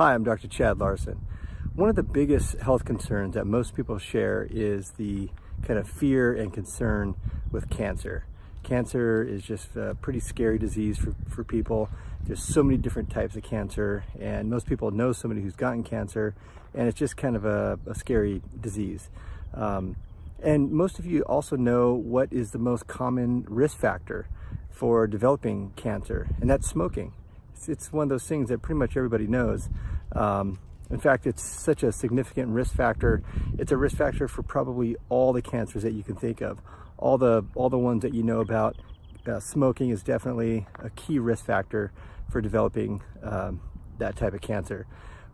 Hi, I'm Dr. Chad Larson. One of the biggest health concerns that most people share is the kind of fear and concern with cancer. Cancer is just a pretty scary disease for people. There's so many different types of cancer, and most people know somebody who's gotten cancer, and it's just kind of a scary disease. And most of you also know what is the most common risk factor for developing cancer, and that's smoking. It's one of those things that pretty much everybody knows. In fact, it's such a significant risk factor. It's a risk factor for probably all the cancers that you can think of. All the ones that you know about. Smoking is definitely a key risk factor for developing that type of cancer.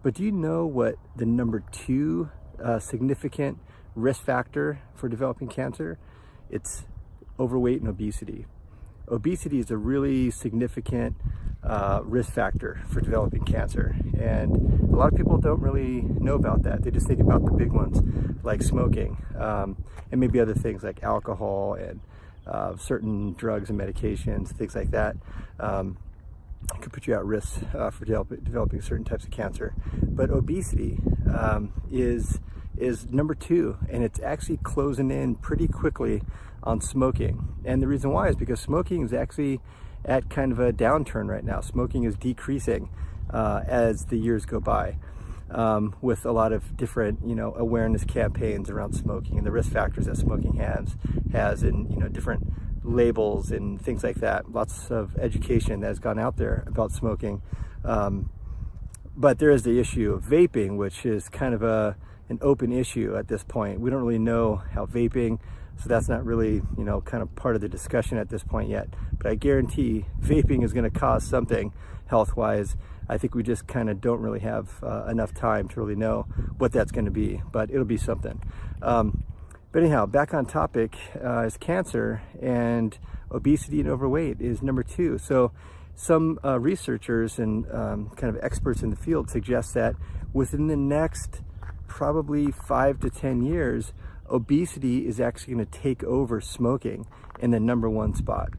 But do you know what the number 2 significant risk factor for developing cancer? It's overweight and obesity. Obesity is a really significant risk factor for developing cancer, and a lot of people don't really know about that. They just think about the big ones like smoking, and maybe other things like alcohol and certain drugs and medications, things like that. Could put you at risk for developing certain types of cancer. But obesity is number 2, and it's actually closing in pretty quickly on smoking. And the reason why is because smoking is actually at kind of a downturn right now. Smoking is decreasing as the years go by, with a lot of different, awareness campaigns around smoking and the risk factors that smoking has, and different labels and things like that. Lots of education that has gone out there about smoking, but there is the issue of vaping, which is kind of an open issue at this point. We don't really know how vaping, so that's not really, kind of part of the discussion at this point yet. But I guarantee vaping is going to cause something health-wise. I think we just kind of don't really have enough time to really know what that's going to be, but it'll be something. But anyhow, back on topic is cancer, and obesity and overweight is number 2. So some researchers and kind of experts in the field suggest that within the next probably 5 to 10 years, obesity is actually going to take over smoking in the number 1 spot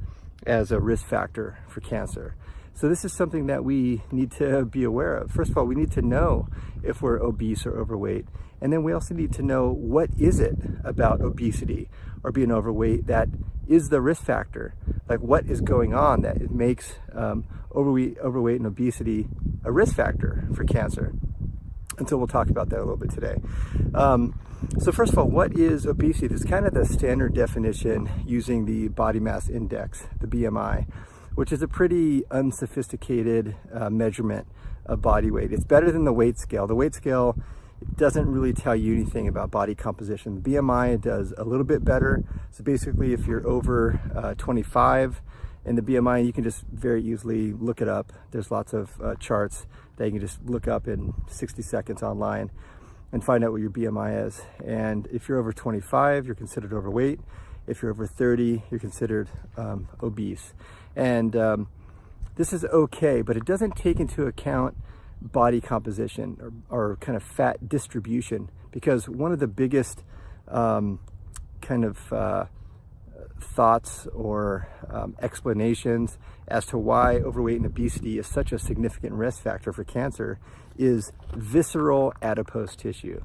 as a risk factor for cancer. So this is something that we need to be aware of. First of all, we need to know if we're obese or overweight. And then we also need to know what is it about obesity or being overweight that is the risk factor. Like, what is going on that it makes overweight and obesity a risk factor for cancer? And so we'll talk about that a little bit today. So first of all, what is obesity? It's kind of the standard definition using the body mass index, the BMI, which is a pretty unsophisticated measurement of body weight. It's better than the weight scale. The weight scale doesn't really tell you anything about body composition. The BMI does a little bit better. So basically, if you're over 25 in the BMI, you can just very easily look it up. There's lots of charts that you can just look up in 60 seconds online and find out what your BMI is. And if you're over 25, you're considered overweight. If you're over 30, you're considered obese. And this is okay, but it doesn't take into account body composition or kind of fat distribution, because one of the biggest kind of thoughts or explanations as to why overweight and obesity is such a significant risk factor for cancer is visceral adipose tissue,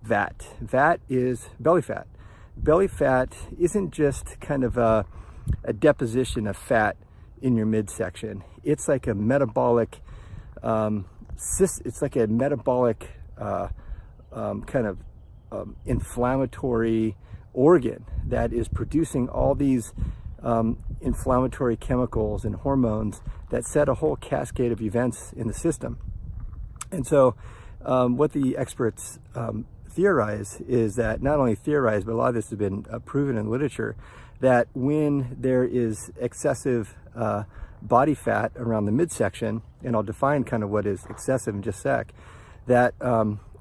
VAT. VAT is belly fat. Belly fat isn't just kind of a deposition of fat in your midsection. It's like a metabolic it's like a metabolic kind of inflammatory organ that is producing all these inflammatory chemicals and hormones that set a whole cascade of events in the system. And so what the experts theorize is that, not only theorize, but a lot of this has been proven in literature, that when there is excessive body fat around the midsection, and I'll define kind of what is excessive in just a sec, that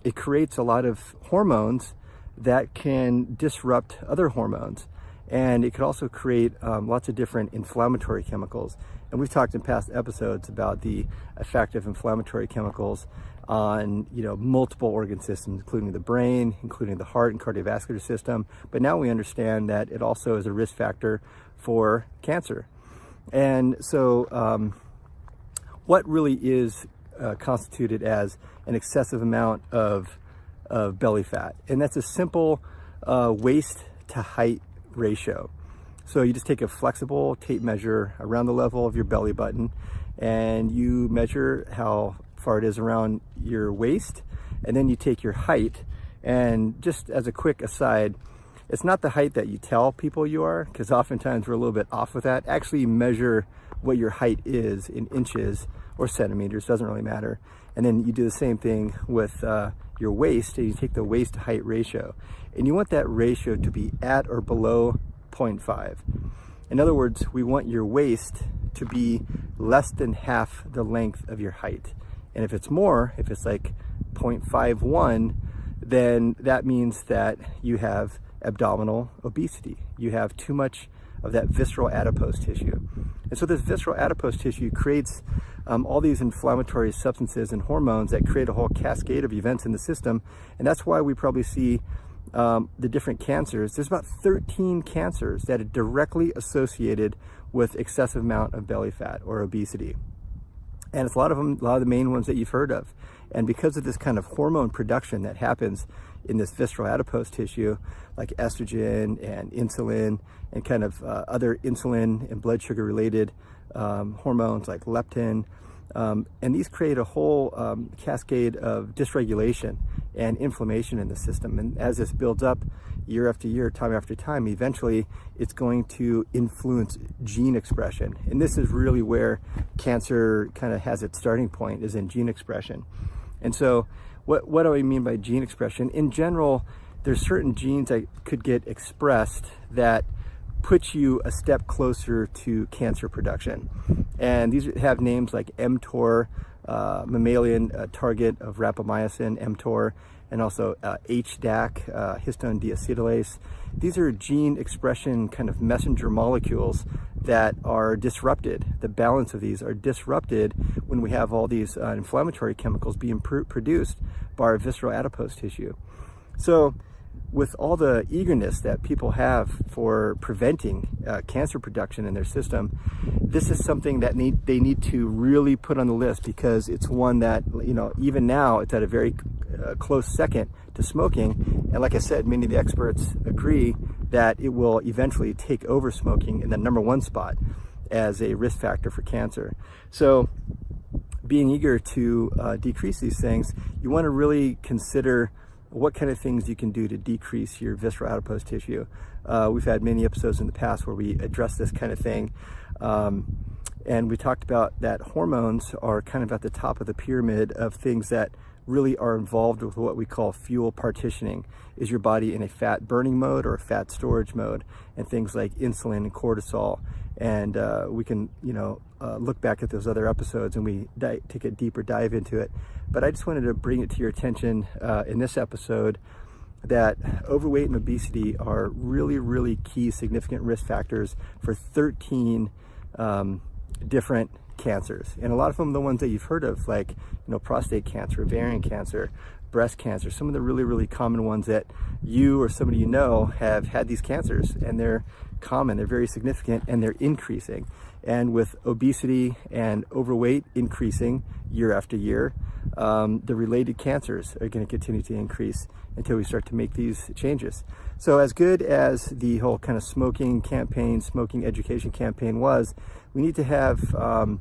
it creates a lot of hormones that can disrupt other hormones. And it could also create lots of different inflammatory chemicals. And we've talked in past episodes about the effect of inflammatory chemicals on, multiple organ systems, including the brain, including the heart and cardiovascular system. But now we understand that it also is a risk factor for cancer. And so what really is constituted as an excessive amount of belly fat. And that's a simple waist to height ratio. So you just take a flexible tape measure around the level of your belly button, and you measure how far it is around your waist, and then you take your height. And just as a quick aside, it's not the height that you tell people you are, because oftentimes we're a little bit off with that. Actually measure what your height is in inches or centimeters, doesn't really matter. And then you do the same thing with your waist, and you take the waist to height ratio. And you want that ratio to be at or below 0.5. In other words, we want your waist to be less than half the length of your height. And if it's more, if it's like 0.51, then that means that you have abdominal obesity. You have too much of that visceral adipose tissue. And so this visceral adipose tissue creates all these inflammatory substances and hormones that create a whole cascade of events in the system. And that's why we probably see the different cancers. There's about 13 cancers that are directly associated with excessive amount of belly fat or obesity. And it's a lot of the main ones that you've heard of. And because of this kind of hormone production that happens in this visceral adipose tissue, like estrogen and insulin and kind of other insulin and blood sugar related hormones like leptin, and these create a whole cascade of dysregulation and inflammation in the system. And as this builds up year after year, time after time, eventually it's going to influence gene expression. And this is really where cancer kind of has its starting point, is in gene expression. And so what do I mean by gene expression? In general, there's certain genes that could get expressed that puts you a step closer to cancer production. And these have names like mTOR, mammalian target of rapamycin, mTOR, and also HDAC, histone deacetylase. These are gene expression kind of messenger molecules that are disrupted. The balance of these are disrupted when we have all these inflammatory chemicals being produced by our visceral adipose tissue. So with all the eagerness that people have for preventing cancer production in their system, this is something that they need to really put on the list, because it's one that, you know, even now it's at a very close second to smoking. And like I said, many of the experts agree that it will eventually take over smoking in the #1 spot as a risk factor for cancer. So being eager to decrease these things, you want to really consider what kind of things you can do to decrease your visceral adipose tissue. We've had many episodes in the past where we address this kind of thing. And we talked about that hormones are kind of at the top of the pyramid of things that really are involved with what we call fuel partitioning. Is your body in a fat burning mode or a fat storage mode? And things like insulin and cortisol. And we can, look back at those other episodes and we take a deeper dive into it. But I just wanted to bring it to your attention in this episode that overweight and obesity are really, really key significant risk factors for 13 different cancers. And a lot of them, the ones that you've heard of, like, prostate cancer, ovarian cancer, breast cancer, some of the really, really common ones that you or somebody you know have had these cancers, and they're common, they're very significant, and they're increasing. And with obesity and overweight increasing year after year, the related cancers are going to continue to increase until we start to make these changes. So as good as the whole kind of smoking campaign, smoking education campaign was, we need to have a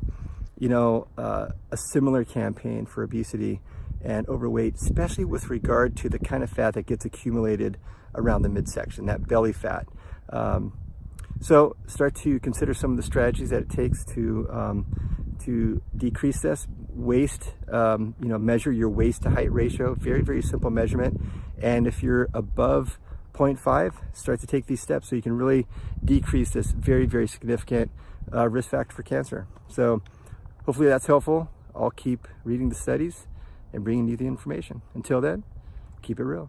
similar campaign for obesity and overweight, especially with regard to the kind of fat that gets accumulated around the midsection, that belly fat. So start to consider some of the strategies that it takes to decrease this. Waist, measure your waist to height ratio, very, very simple measurement. And if you're above 0.5, start to take these steps so you can really decrease this very, very significant risk factor for cancer. So hopefully that's helpful. I'll keep reading the studies and bringing you the information. Until then, keep it real.